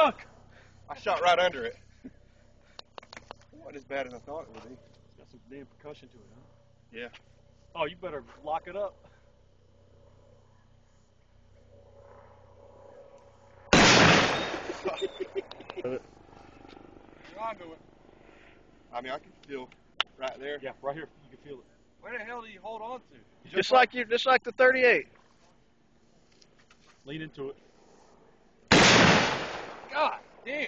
Duck! I shot right under it. Wasn't as bad as I thought it would be. It's got some damn percussion to it, huh? Yeah. Oh, you better lock it up. I mean, I can feel right there. Yeah, right here. You can feel it. Where the hell do you hold on to? Just like the 38. Lean into it. God damn.